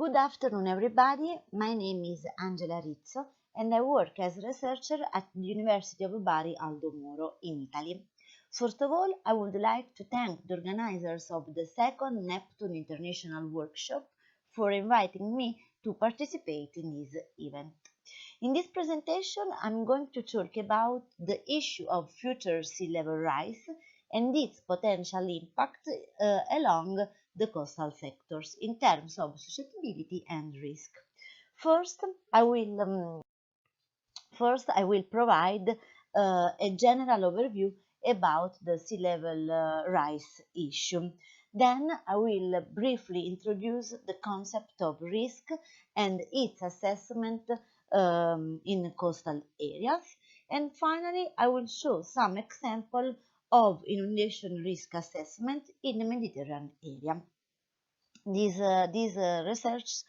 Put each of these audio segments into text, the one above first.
Good afternoon, everybody. My name is Angela Rizzo and I work as a researcher at the University of Bari Aldo Moro in Italy. First of all, I would like to thank the organizers of the second Neptune International Workshop for inviting me to participate in this event. In this presentation, I'm going to talk about the issue of future sea level rise and its potential impact along the coastal sectors in terms of susceptibility and risk. First, I will provide a general overview about the sea level rise issue. Then I will briefly introduce the concept of risk and its assessment in coastal areas. And finally, I will show some examples of inundation risk assessment in the Mediterranean area. This research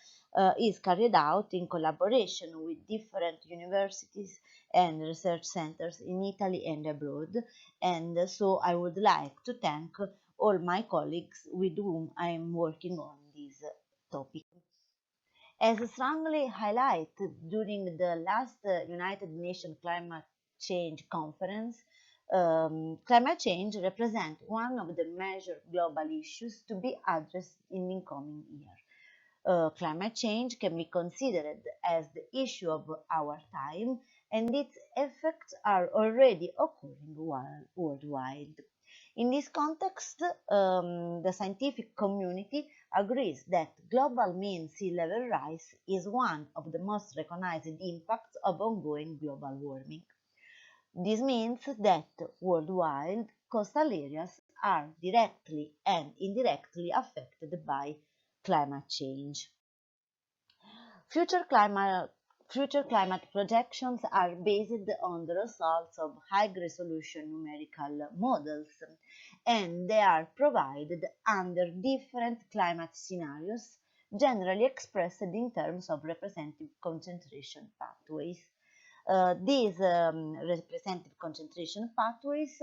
is carried out in collaboration with different universities and research centers in Italy and abroad, and so I would like to thank all my colleagues with whom I am working on this topic. As strongly highlighted during the last United Nations Climate Change Conference, climate change represents one of the major global issues to be addressed in the incoming year. Climate change can be considered as the issue of our time, and its effects are already occurring worldwide. In this context, the scientific community agrees that global mean sea level rise is one of the most recognized impacts of ongoing global warming. This means that worldwide coastal areas are directly and indirectly affected by climate change. Future climate projections are based on the results of high-resolution numerical models, and they are provided under different climate scenarios, generally expressed in terms of representative concentration pathways. These representative concentration pathways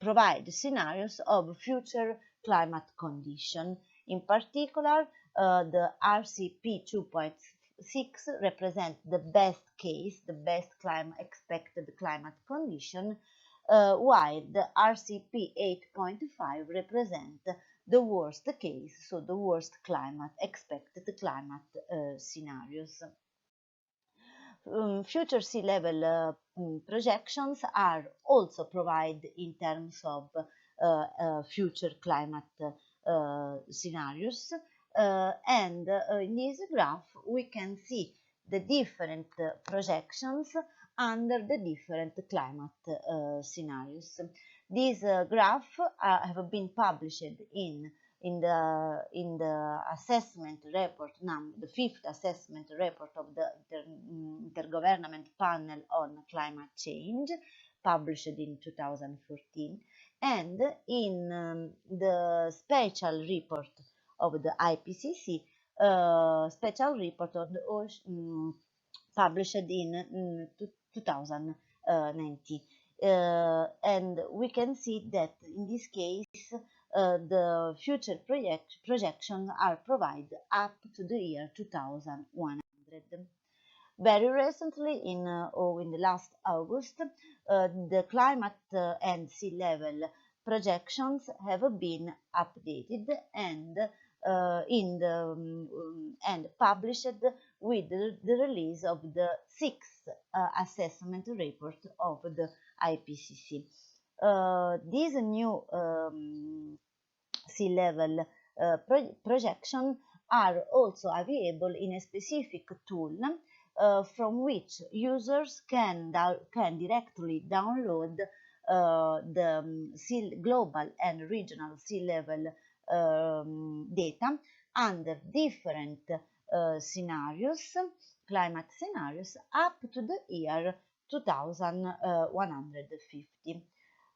provide scenarios of future climate condition. In particular, the RCP 2.6 represent the best case, the best expected climate condition, while the RCP 8.5 represent the worst case, so the worst expected climate scenarios. Future sea level projections are also provided in terms of future climate scenarios, and in this graph we can see the different projections under the different climate scenarios. These graphs have been published in the assessment report, the fifth assessment report of the Intergovernment Panel on Climate Change, published in 2014, and in the special report of the IPCC, special report of the ocean, published in 2019. And we can see that in this case the future projections are provided up to the year 2100. Very recently, in the last August, the climate and sea level projections have been updated and and published with the release of the sixth assessment report of the IPCC. These new sea level projections are also available in a specific tool from which users can directly download the global and regional sea level data under different scenarios, climate scenarios, up to the year 2150.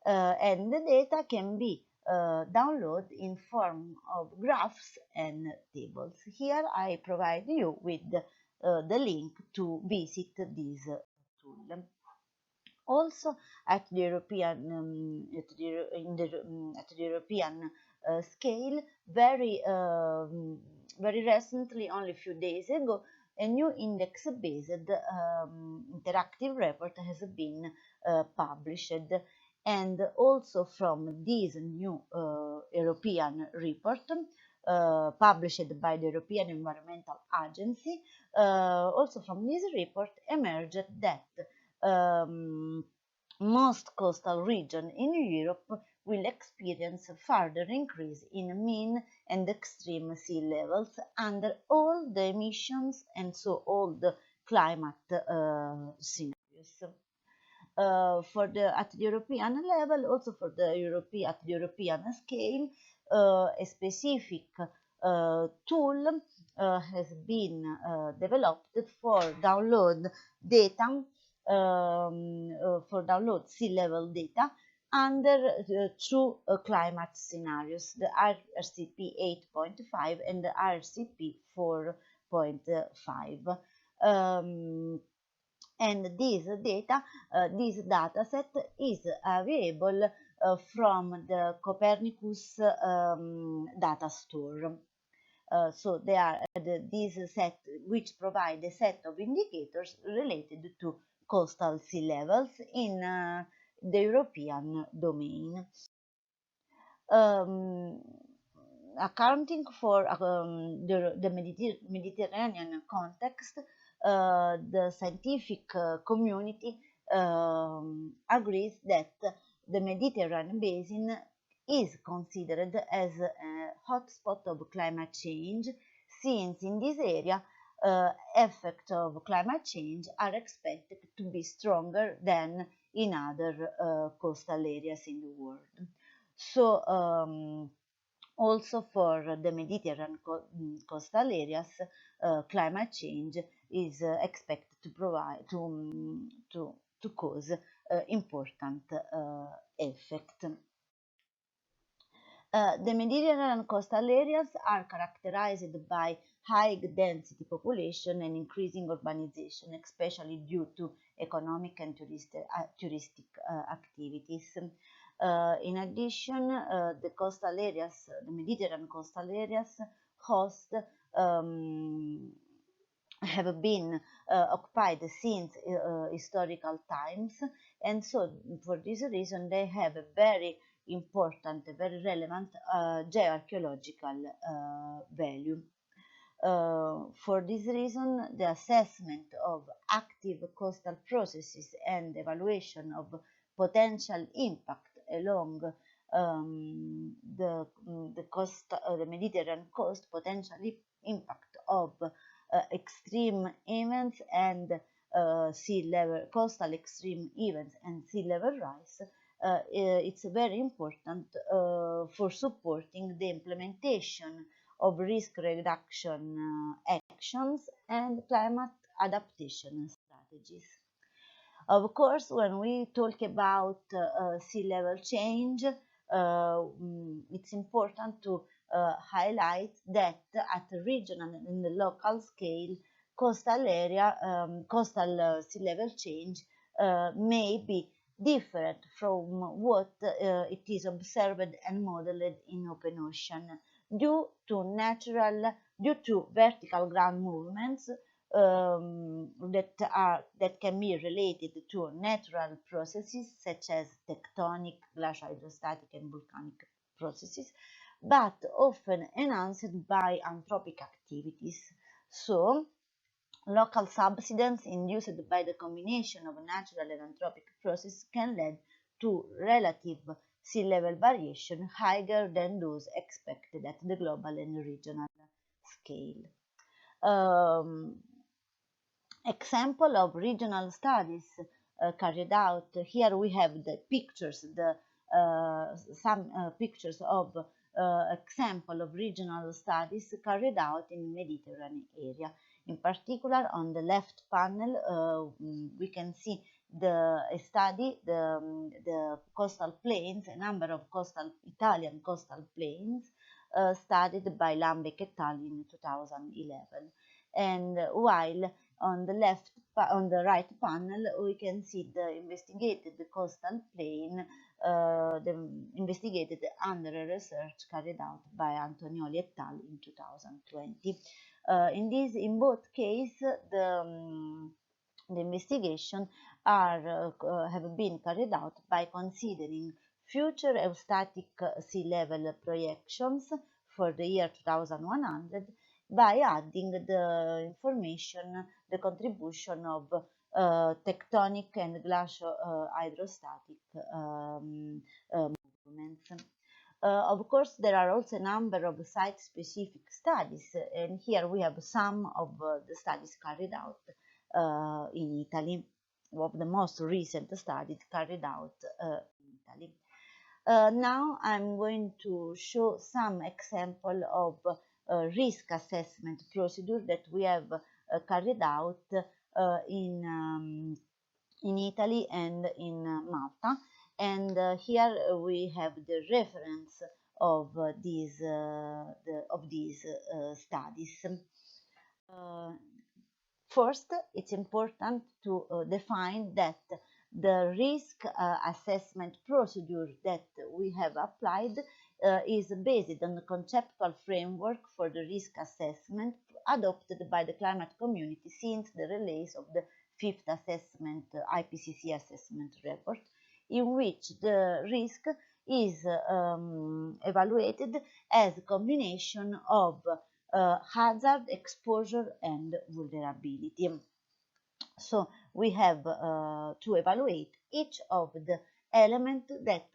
And the data can be downloaded in form of graphs and tables. Here I provide you with the link to visit this tool. Also, at the European scale. Very recently, only a few days ago, a new index-based interactive report has been published. And also from this new European report, published by the European Environmental Agency, also from this report emerged that um, most coastal regions in Europe will experience a further increase in mean and extreme sea levels under all the emissions and so all the climate scenarios. At the European level, also for at the European scale, a specific tool has been developed for download sea level data under two climate scenarios, the RCP 8.5 and the RCP 4.5. And this data set is available from the Copernicus data store. So they are this set, which provide a set of indicators related to coastal sea levels in the European domain. Accounting for the Mediterranean context, the scientific community agrees that the Mediterranean basin is considered as a hotspot of climate change, since in this area effects of climate change are expected to be stronger than in other coastal areas in the world. So also for the Mediterranean coastal areas, climate change is expected to cause important effect. The Mediterranean coastal areas are characterized by high density population and increasing urbanization, especially due to economic and touristic activities. In addition, the Mediterranean coastal areas host have been occupied since historical times, and so for this reason they have a very important, very relevant geoarchaeological value. For this reason, the assessment of active coastal processes and evaluation of potential impact along the Mediterranean coast, potential impact of extreme events and coastal extreme events and sea level rise, it's very important for supporting the implementation of risk reduction actions and climate adaptation strategies. Of course, when we talk about sea level change, it's important to highlight that at the regional and the local scale, coastal sea level change may be different from what it is observed and modeled in open ocean due to vertical ground movements that can be related to natural processes such as tectonic, glacial hydrostatic, and volcanic processes, but often enhanced by anthropic activities. So, local subsidence induced by the combination of natural and anthropic processes can lead to relative sea level variation higher than those expected at the global and regional scale. Example of regional studies carried out. Here we have the pictures, some pictures of example of regional studies carried out in Mediterranean area. In particular, on the left panel, we can see the coastal plains, a number of Italian coastal plains studied by Lambeck et al. In 2011. And while On the right panel, we can see the investigated coastal plain, the investigated under a research carried out by Antonioli et al. In 2020. In both cases, the investigation have been carried out by considering future eustatic sea level projections for the year 2100 by adding the information, the contribution of tectonic and glacial hydrostatic movements. Of course, there are also a number of site-specific studies, and here we have some of the studies carried out in Italy, of the most recent studies carried out in Italy. Now I'm going to show some example of risk assessment procedure that we have carried out in Italy and in Malta. And here we have the reference of these studies. First, it's important to define that the risk assessment procedure that we have applied is based on the conceptual framework for the risk assessment adopted by the climate community since the release of the fifth assessment, IPCC assessment report, in which the risk is evaluated as a combination of hazard, exposure, and vulnerability. So we have to evaluate each of the elements that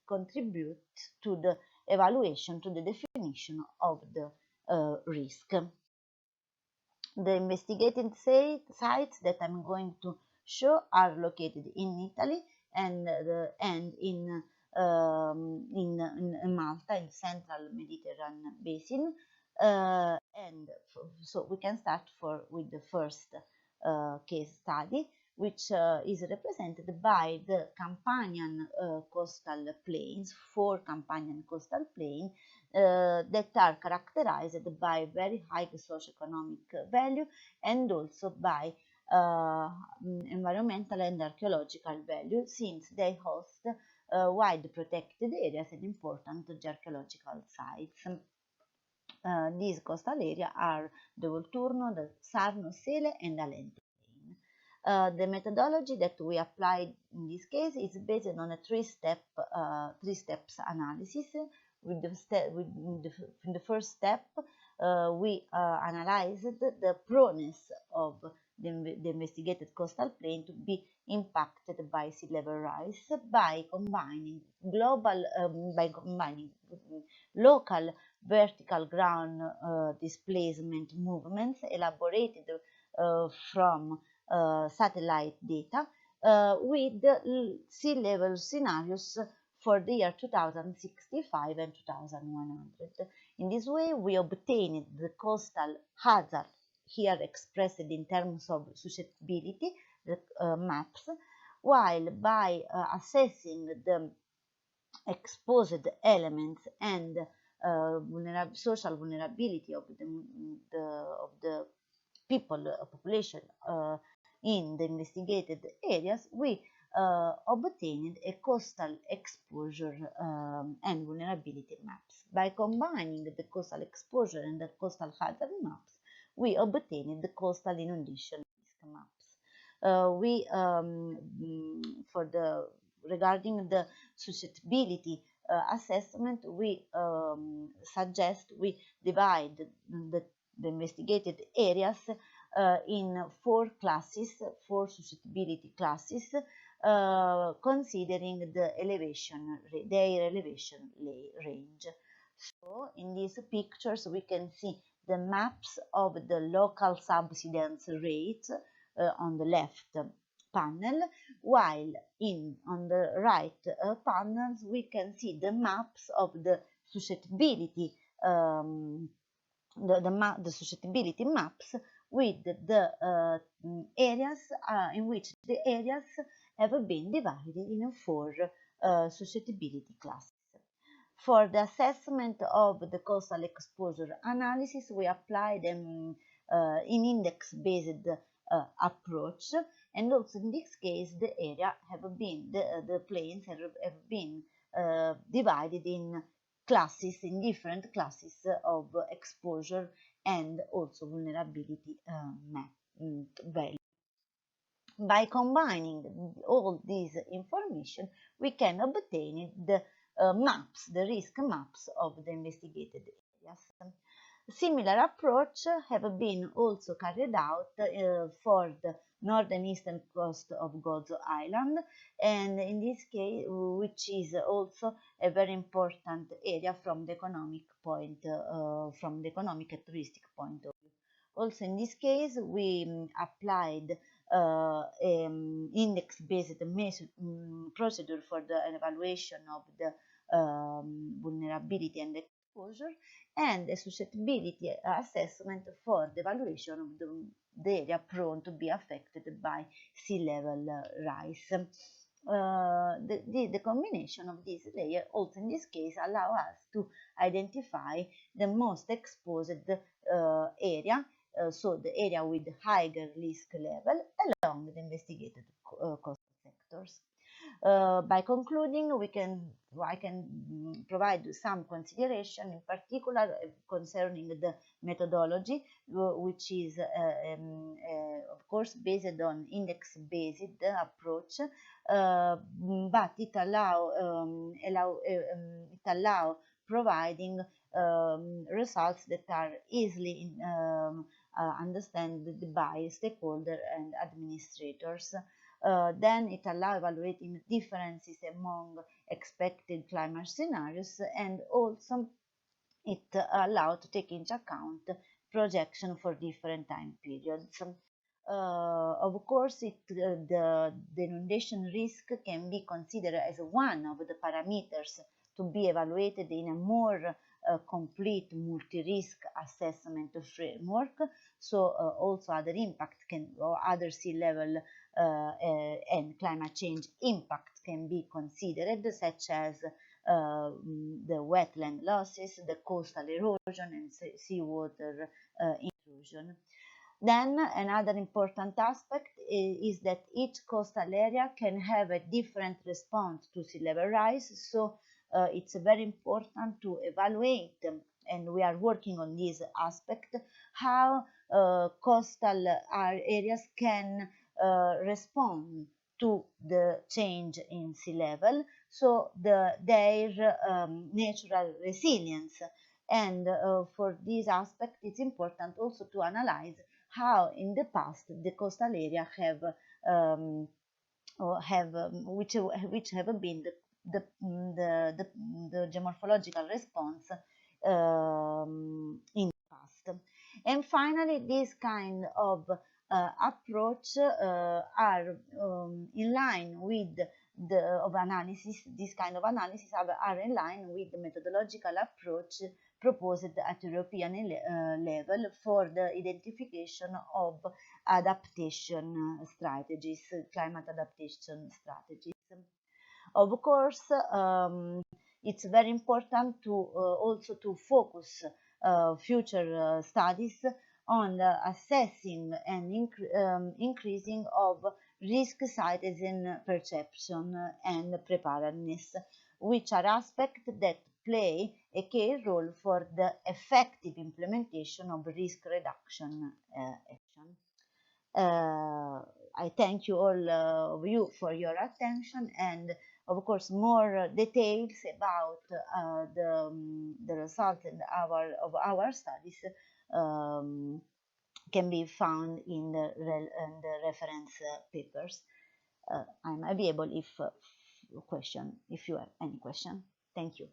contribute to the evaluation, to the definition of the risk. The investigated sites that I'm going to show are located in Italy and in Malta, in central Mediterranean basin. So we can start with the first case study, which is represented by the Campanian coastal plains, 4 Campanian coastal plains that are characterized by very high socioeconomic value and also by environmental and archaeological value, since they host wide protected areas and important geological sites. These coastal areas are the Volturno, the Sarno, Sele, and Alente plain. The methodology that we applied in this case is based on a three-steps analysis. In the first step, we analyzed the proneness of the investigated coastal plain to be impacted by sea level rise by combining local vertical ground displacement movements elaborated from satellite data with the sea level scenarios for the year 2065 and 2100. In this way, we obtained the coastal hazard, here expressed in terms of susceptibility, the maps, while by assessing the exposed elements and social vulnerability of the population in the investigated areas, we obtained a coastal exposure and vulnerability maps. By combining the coastal exposure and the coastal hazard maps, we obtained the coastal inundation risk maps. Regarding the susceptibility assessment, we suggest we divide the investigated areas in 4 classes, 4 susceptibility classes, considering their elevation range. So in these pictures we can see the maps of the local subsidence rates on the left panel, while on the right panels we can see the maps of the susceptibility the susceptibility maps with the areas in which the areas have been divided in 4 susceptibility classes. For the assessment of the coastal exposure analysis, we applied in index-based approach, and also in this case the area have been the planes have been divided in classes, in different classes of exposure and also vulnerability value. By combining all this information, we can obtain the maps, the risk maps of the investigated areas. Similar approach have been also carried out for the northern eastern coast of Gozo Island, and in this case, which is also a very important area from the economic point, from the economic and touristic point of view. Also, in this case, we applied index-based procedure for the evaluation of the vulnerability and exposure, and a susceptibility assessment for the evaluation of the area prone to be affected by sea level rise. The combination of this layer also in this case allow us to identify the most exposed area, so the area with higher risk level along the investigated coastal sectors. By concluding, I can provide some consideration, in particular concerning the methodology, which is, of course, based on index-based approach, but it allow providing results that are easily understood by stakeholders and administrators. Then it allows evaluating differences among expected climate scenarios, and also it allows to take into account projection for different time periods. Of course, the inundation risk can be considered as one of the parameters to be evaluated in a more complete multi-risk assessment framework. So also other impact or other sea level and climate change impact can be considered, such as the wetland losses, the coastal erosion, and seawater intrusion. Then another important aspect is that each coastal area can have a different response to sea level rise. So it's very important to evaluate, and we are working on this aspect, how coastal areas can respond to the change in sea level, so their natural resilience. And for this aspect, it's important also to analyze how in the past the coastal area which have been the geomorphological response in the past. And finally, this kind of approach are in line with this kind of analysis are in line with the methodological approach proposed at European level for the identification of adaptation strategies, climate adaptation strategies. Of course, it's very important to also to focus future studies on assessing and increasing of risk citizen perception and preparedness, which are aspects that play a key role for the effective implementation of risk reduction action. I thank you all of you for your attention, and of course more details about the results of our studies can be found in the reference papers. I'm available if you have any question. Thank you.